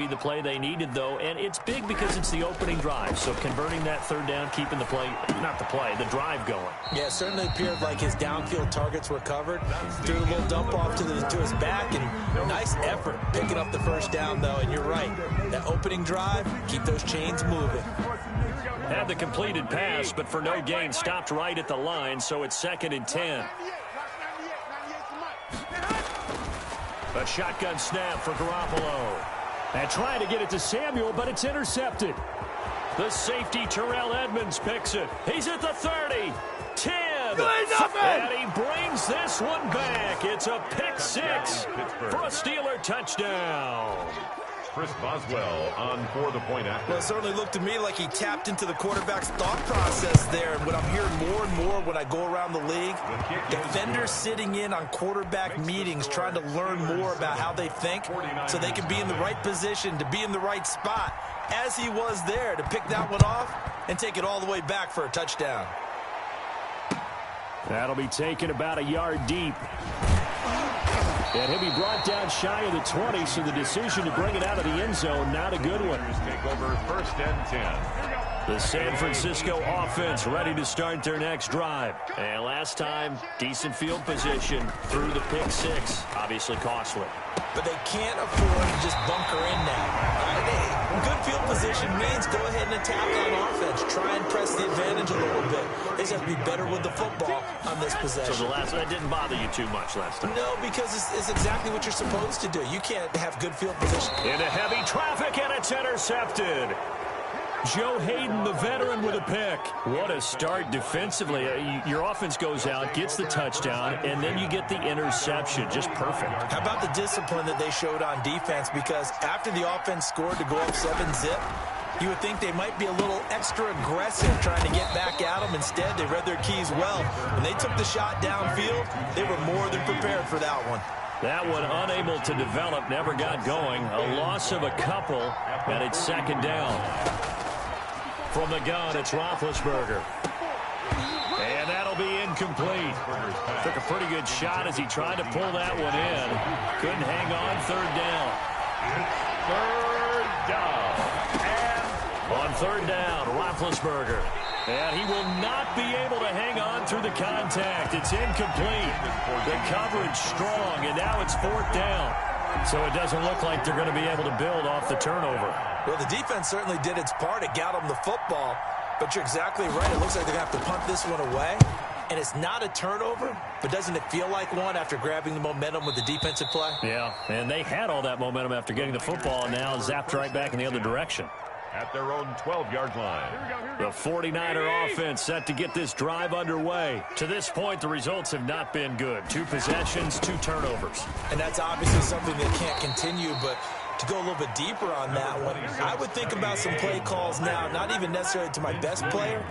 the play they needed, though, and it's big because it's the opening drive. So converting that third down, keeping the drive going. Yeah, it certainly appeared like his downfield targets were covered. Threw a little dump off to his back, and nice effort picking up the first down, though. And you're right, that opening drive, keep those chains moving. Had the completed pass, but for no gain, stopped right at the line, so it's 2nd and 10. A shotgun snap for Garoppolo. And trying to get it to Samuel, but it's intercepted. The safety, Terrell Edmonds, picks it. He's at the 30, 10, and he brings this one back. It's a pick six for a Steeler touchdown. Chris Boswell on for the point after. Well, it certainly looked to me like he tapped into the quarterback's thought process there. And what I'm hearing more and more when I go around the league, defenders sitting in on quarterback meetings trying to learn more about how they think so they can be in the right position to be in the right spot, as he was there to pick that one off and take it all the way back for a touchdown. That'll be taken about a yard deep. And he'll be brought down shy of the 20, so the decision to bring it out of the end zone, not a good one. Take over 1st and 10. The San Francisco offense ready to start their next drive. And last time, decent field position through the pick six. Obviously costly. But they can't afford to just bunker in now. Good field position means go ahead and attack on offense. Try and press the advantage a little bit. They just have to be better with the football on this possession. So that didn't bother you too much last time? No, because it's exactly what you're supposed to do. You can't have good field position. Into heavy traffic, and it's intercepted. Joe Hayden, the veteran, with a pick. What a start defensively. Your offense goes out, gets the touchdown, and then you get the interception. Just perfect. How about the discipline that they showed on defense? Because after the offense scored to go up 7-zip, you would think they might be a little extra aggressive trying to get back at them. Instead, they read their keys well. When they took the shot downfield, they were more than prepared for that one. That one unable to develop, never got going. A loss of a couple, and it's 2nd down. From the gun, it's Roethlisberger. And that'll be incomplete. Took a pretty good shot as he tried to pull that one in. Couldn't hang on, 3rd down. 3rd down. And on 3rd down, Roethlisberger. And he will not be able to hang on through the contact. It's incomplete. The coverage strong, and now it's 4th down. So it doesn't look like they're going to be able to build off the turnover. Well, the defense certainly did its part. It got them the football. But you're exactly right. It looks like they're going to have to punt this one away. And it's not a turnover, but doesn't it feel like one after grabbing the momentum with the defensive play? Yeah, and they had all that momentum after getting the football, and now zapped right back in the other direction. At their own 12-yard line. The 49er offense set to get this drive underway. To this point, the results have not been good. 2 possessions, 2 turnovers. And that's obviously something that can't continue, but to go a little bit deeper on that one, I would think about some play calls now, not even necessarily to my best player,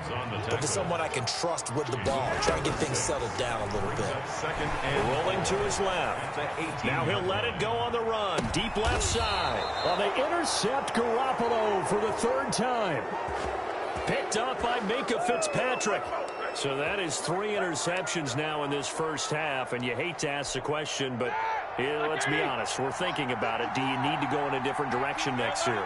but to someone I can trust with the ball. Try and get things settled down a little bit. Rolling to his left. Now he'll let it go on the run. Deep left side. Well, they intercept Garoppolo for the 3rd time. Picked up by Minkah Fitzpatrick. So that is 3 interceptions now in this first half, and you hate to ask the question, but let's be honest, we're thinking about it. Do you need to go in a different direction next series?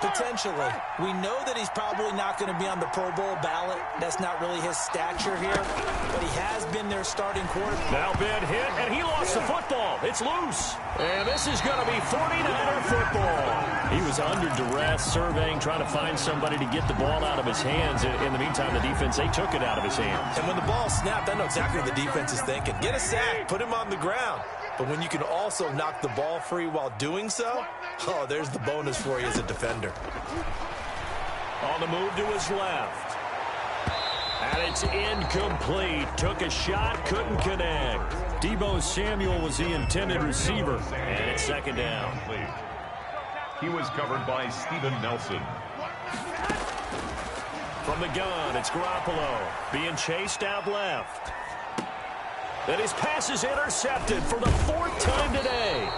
Potentially. We know that he's probably not going to be on the Pro Bowl ballot. That's not really his stature here, but he has been their starting quarterback. Now Ben hit, and he lost the football. It's loose. And this is going to be 49er football. He was under duress, surveying, trying to find somebody to get the ball out of his hands. In the meantime, the defense, they took it out of his hands. And when the ball snapped, I know exactly what the defense is thinking. Get a sack, put him on the ground. But when you can also knock the ball free while doing so, oh, there's the bonus for you as a defender. On the move to his left. And it's incomplete. Took a shot, couldn't connect. Deebo Samuel was the intended receiver. And it's 2nd down. He was covered by Steven Nelson. From the gun, it's Garoppolo being chased out left. And his pass is intercepted for the 4th time today.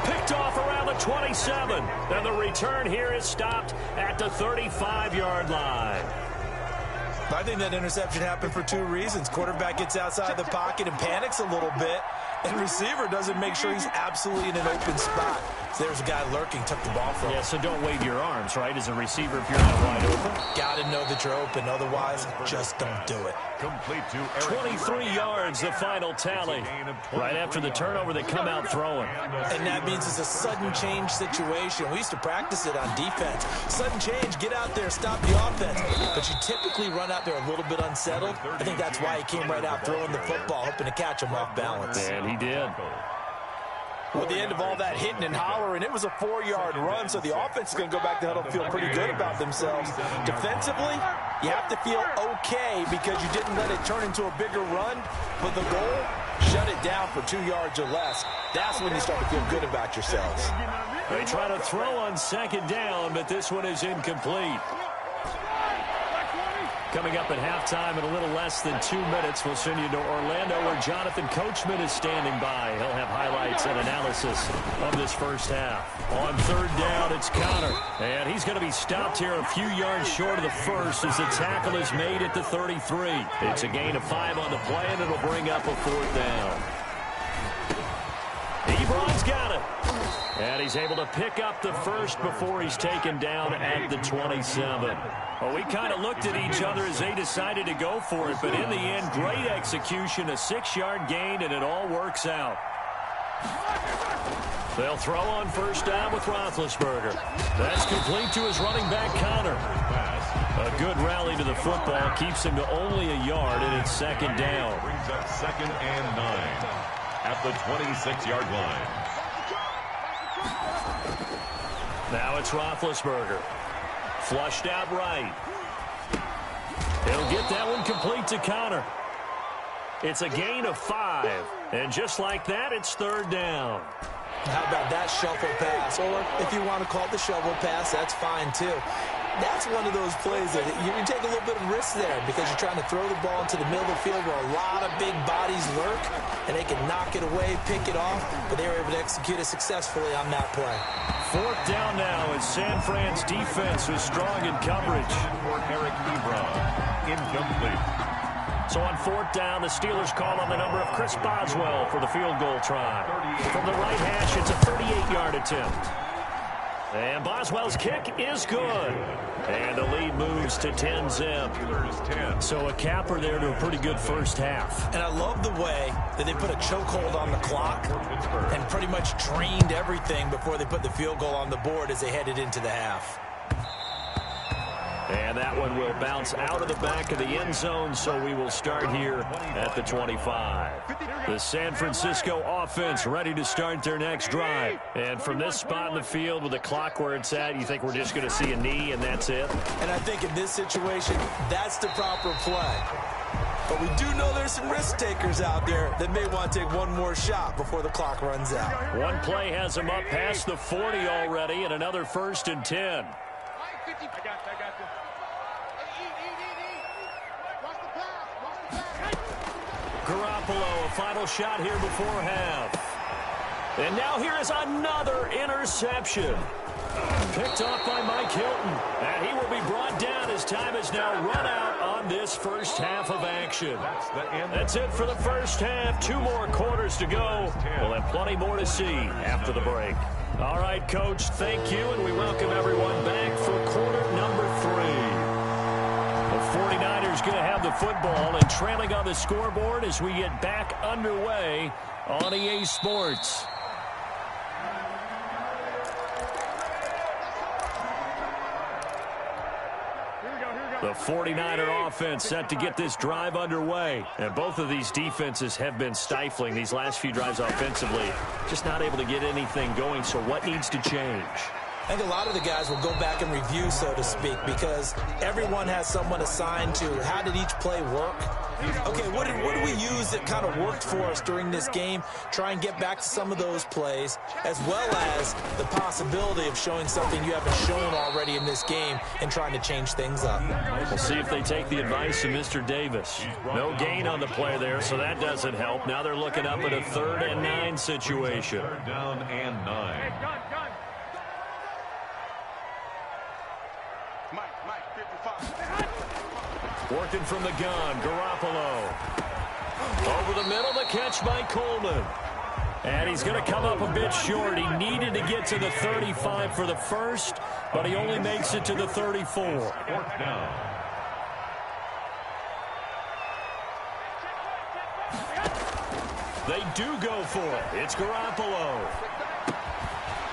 Picked off around the 27. And the return here is stopped at the 35-yard line. I think that interception happened for 2 reasons. Quarterback gets outside the pocket and panics a little bit. And receiver doesn't make sure he's absolutely in an open spot. So there's a guy lurking, took the ball from him. Yeah, so don't wave your arms, right, as a receiver if you're not wide open. Got to know that you're open. Otherwise, just don't do it. Complete to 23 yards, the final tally. Right after the turnover, they come out throwing. And that means it's a sudden change situation. We used to practice it on defense. Sudden change, get out there, stop the offense. But you typically run out there a little bit unsettled. I think that's why he came right out throwing the football, hoping to catch him off balance. And he did. With the end of all that hitting and hollering, it was a 4-yard run, so the offense is going to go back to huddle and feel pretty good about themselves. Defensively, you have to feel okay because you didn't let it turn into a bigger run, but the goal, shut it down for 2 yards or less. That's when you start to feel good about yourselves. They try to throw on second down, but this one is incomplete. Coming up at halftime in a little less than 2 minutes, we'll send you to Orlando where Jonathan Coachman is standing by. He'll have highlights and analysis of this first half. On third down, it's Connor. And he's going to be stopped here a few yards short of the first as the tackle is made at the 33. It's a gain of 5 on the play, and it'll bring up a fourth down. Ebron's got it. And he's able to pick up the first before he's taken down at the 27. Well, we kind of looked at each other as they decided to go for it, but in the end, great execution, a 6-yard gain, and it all works out. They'll throw on first down with Roethlisberger. That's complete to his running back, Connor. A good rally to the football keeps him to only a yard, and it's second down. brings up 2nd and 9 at the 26-yard line. Now it's Roethlisberger. Flushed out right. He'll get that one complete to Connor. It's a gain of 5. And just like that, it's third down. How about that shuffle pass? Or if you want to call it the shovel pass, that's fine too. That's one of those plays that you can take a little bit of risk there because you're trying to throw the ball into the middle of the field where a lot of big bodies lurk, and they can knock it away, pick it off, but they were able to execute it successfully on that play. Fourth down now as San Fran's defense was strong in coverage. For Eric Ebron, incomplete. So on fourth down, the Steelers call on the number of Chris Boswell for the field goal try. From the right hash, it's a 38-yard attempt. And Boswell's kick is good. And the lead moves to 10-zip. So a capper there to a pretty good first half. And I love the way that they put a chokehold on the clock and pretty much drained everything before they put the field goal on the board as they headed into the half. And that one will bounce out of the back of the end zone, so we will start here at the 25. The San Francisco offense ready to start their next drive. And from this spot in the field with the clock where it's at, you think we're just going to see a knee and that's it? And I think in this situation, that's the proper play. But we do know there's some risk takers out there that may want to take one more shot before the clock runs out. One play has them up past the 40 already, and another 1st and 10. Garoppolo, a final shot here before half. And now here is another interception. Picked off by Mike Hilton. And he will be brought down as time has now run out on this first half of action. That's it for the first half. 2 more quarters to go. We'll have plenty more to see after the break. All right, Coach, thank you, and we welcome everyone back for quarter number 3. The 49ers going to have the football and trailing on the scoreboard as we get back underway on EA Sports. The 49er offense set to get this drive underway. And both of these defenses have been stifling these last few drives offensively. Just not able to get anything going, so what needs to change? I think a lot of the guys will go back and review, so to speak, because everyone has someone assigned to how did each play work. Okay, what did we use that kind of worked for us during this game? Try and get back to some of those plays, as well as the possibility of showing something you haven't shown already in this game and trying to change things up. We'll see if they take the advice of Mr. Davis. No gain on the play there, so that doesn't help. Now they're looking up at a 3rd and 9 situation. 3rd down and 9. Working from the gun, Garoppolo. Over the middle, the catch by Coleman. And he's going to come up a bit short. He needed to get to the 35 for the first, but he only makes it to the 34. Fourth down. They do go for it. It's Garoppolo.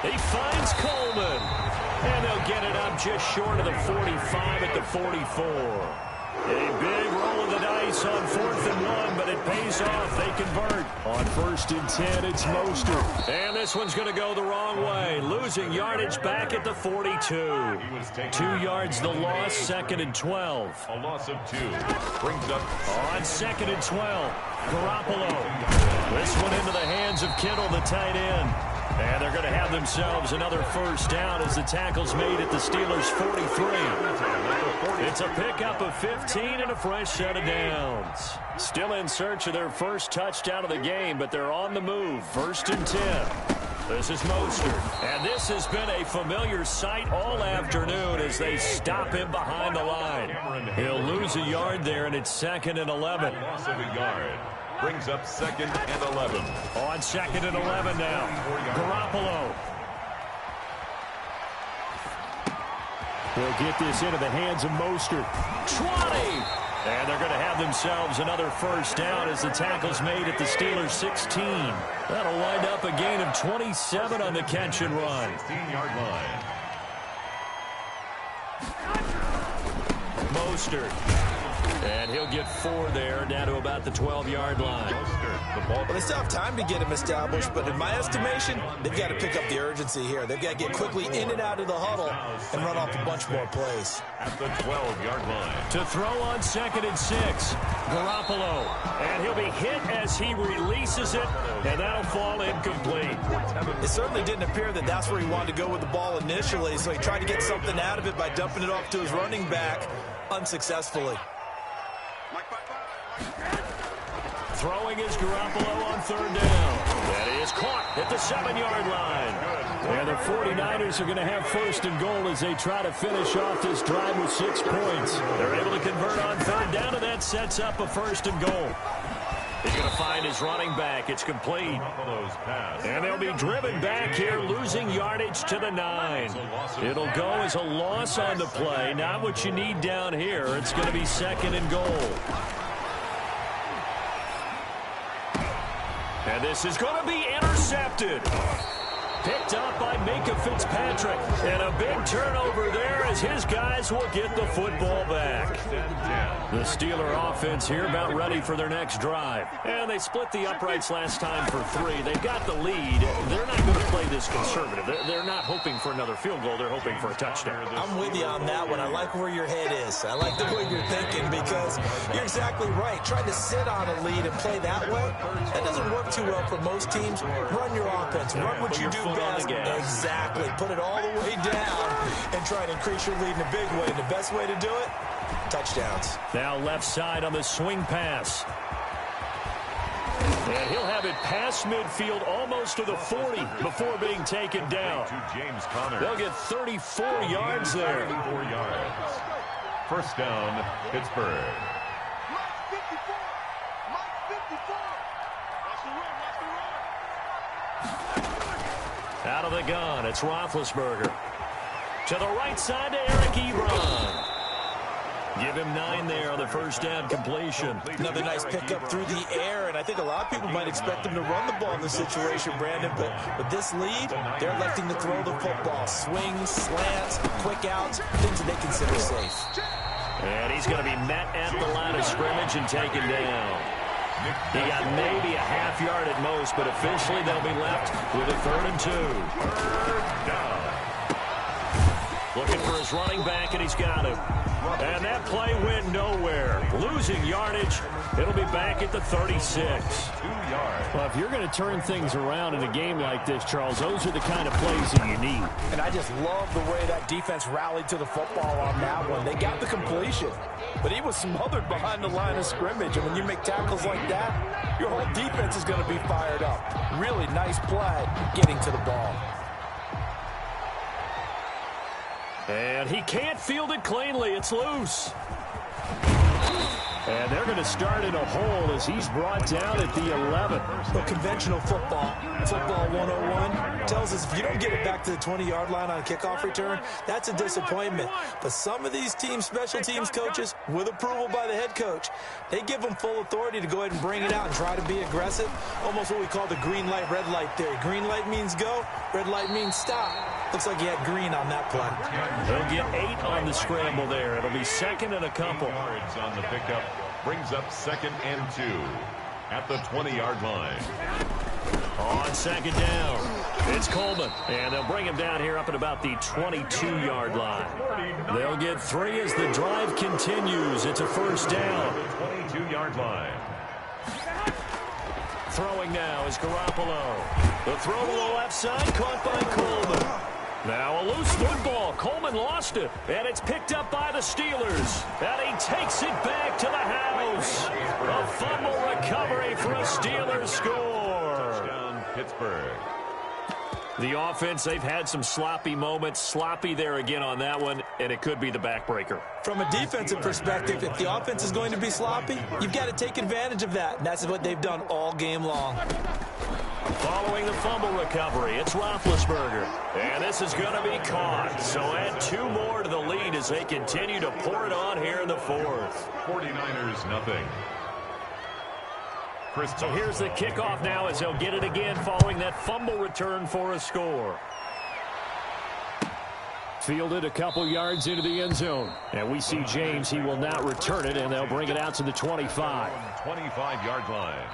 He finds Coleman. And they'll get it up just short of the 45 at the 44. A big roll of the dice on 4th and 1, but it pays off. They convert. On 1st and 10, it's Mostert. And this one's going to go the wrong way. Losing yardage back at the 42. 2 yards the loss, 2nd and 12. A loss of 2. Brings up on 2nd and 12. Garoppolo. This one into the hands of Kittle, the tight end. And they're going to have themselves another first down as the tackle's made at the Steelers' 43. It's a pickup of 15 and a fresh set of downs. Still in search of their first touchdown of the game, but they're on the move. 1st and 10. This is Mostert. And this has been a familiar sight all afternoon as they stop him behind the line. He'll lose a yard there, and it's 2nd and 11. loss of a yard. Brings up 2nd and 11. On 2nd and 11 now. Garoppolo. They'll get this into the hands of Mostert. 20! And they're going to have themselves another first down as the tackle's made at the Steelers' 16. That'll wind up a gain of 27 on the catch and run. 16-yard line. Mostert. And he'll get 4 there, down to about the 12-yard line. Well, they still have time to get him established, but in my estimation, they've got to pick up the urgency here. They've got to get quickly in and out of the huddle and run off a bunch more plays. At the 12-yard line. To throw on 2nd and 6, Garoppolo. And he'll be hit as he releases it, and that'll fall incomplete. It certainly didn't appear that that's where he wanted to go with the ball initially, so he tried to get something out of it by dumping it off to his running back unsuccessfully. Throwing is Garoppolo on 3rd down. That is caught at the 7-yard line. And the 49ers are going to have 1st and goal as they try to finish off this drive with 6 points. They're able to convert on 3rd down, and that sets up a 1st and goal. He's going to find his running back. It's complete. And they'll be driven back here, losing yardage to the 9. It'll go as a loss on the play. Not what you need down here. It's going to be 2nd and goal. And this is going to be intercepted. Picked up by Minka Fitzpatrick. And a big turnover there as his guys will get the football back. The Steeler offense here about ready for their next drive. And they split the uprights last time for 3. They've got the lead. They're not going to play this conservative. They're not hoping for another field goal. They're hoping for a touchdown. I'm with you on that one. I like where your head is. I like the way you're thinking because you're exactly right. Trying to sit on a lead and play that way, that doesn't work too well for most teams. Run your offense. Run what you do best. Exactly. Put it all the way down and try to increase your lead in a big way. And the best way to do it, touchdowns. Now left side on the swing pass. And he'll have it past midfield almost to the 40 before being taken down. They'll get 34 yards there. 34 yards. First down, Pittsburgh. Out of the gun, it's Roethlisberger. To the right side to Eric Ebron. Give him 9 there on the first down completion. Another nice pickup through the air, and I think a lot of people might expect them to run the ball in this situation, Brandon, but with this lead, they're electing to throw the football. Swings, slants, quick outs, things that they consider safe. And he's going to be met at the line of scrimmage and taken down. He got maybe a half yard at most, but officially they'll be left with a 3rd and 2. Third down. Looking for his running back, and he's got him. And that play went nowhere. Losing yardage. It'll be back at the 36. 2 yards. Well, if you're going to turn things around in a game like this, Charles, those are the kind of plays that you need. And I just love the way that defense rallied to the football on that one. They got the completion, but he was smothered behind the line of scrimmage. And when you make tackles like that, your whole defense is going to be fired up. Really nice play getting to the ball. And he can't field it cleanly. It's loose. And they're going to start in a hole as he's brought down at the 11. Well, conventional football 101, tells us if you don't get it back to the 20-yard line on a kickoff return, that's a disappointment. But some of these special teams coaches, with approval by the head coach, they give them full authority to go ahead and bring it out and try to be aggressive. Almost what we call the green light, red light theory. Green light means go, red light means stop. Looks like he had green on that play. He'll get 8 on the scramble there. It'll be second and a couple. Yards on the pickup brings up 2nd and 2 at the 20-yard line. On second down, it's Coleman. And they'll bring him down here up at about the 22-yard line. They'll get 3 as the drive continues. It's a first down. 22-yard line. Throwing now is Garoppolo. The throw to the left side, caught by Coleman. Now a loose football. Coleman lost it, and it's picked up by the Steelers. And he takes it back to the house. A fumble recovery for a Steelers score. Touchdown, Pittsburgh. The offense, they've had some sloppy moments. Sloppy there again on that one, and it could be the backbreaker. From a defensive perspective, if the offense is going to be sloppy, you've got to take advantage of that. And that's what they've done all game long. Following the fumble recovery, it's Roethlisberger. And this is going to be caught. So add 2 more to the lead as they continue to pour it on here in the 4th. 49ers, nothing. So here's the kickoff now as they'll get it again following that fumble return for a score. Fielded a couple yards into the end zone. And we see James, he will not return it, and they'll bring it out to the 25. 25-yard line.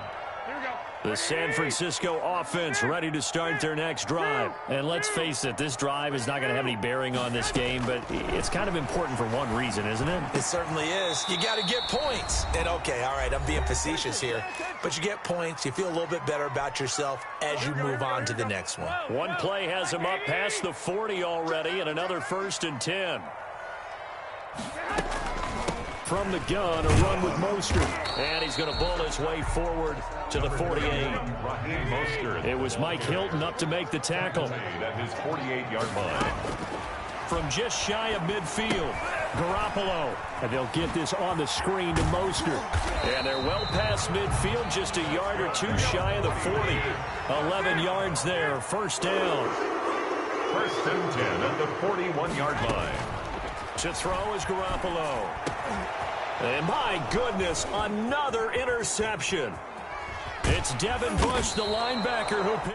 The San Francisco offense ready to start their next drive. And let's face it, this drive is not going to have any bearing on this game, but it's kind of important for one reason, isn't it? It certainly is. You got to get points. And, okay, all right, I'm being facetious here. But you get points, you feel a little bit better about yourself as you move on to the next one. One play has him up past the 40 already, and another 1st and 10. From the gun, a run with Mostert. And he's going to bowl his way forward to the 48. It was Mike Hilton up to make the tackle. At his 48-yard line. From just shy of midfield, Garoppolo. And they'll get this on the screen to Mostert. And they're well past midfield, just a yard or 2 shy of the 40. 11 yards there, first down. 1st and 10 at the 41-yard line. To throw is Garoppolo. And my goodness, another interception. It's Devin Bush, the linebacker, who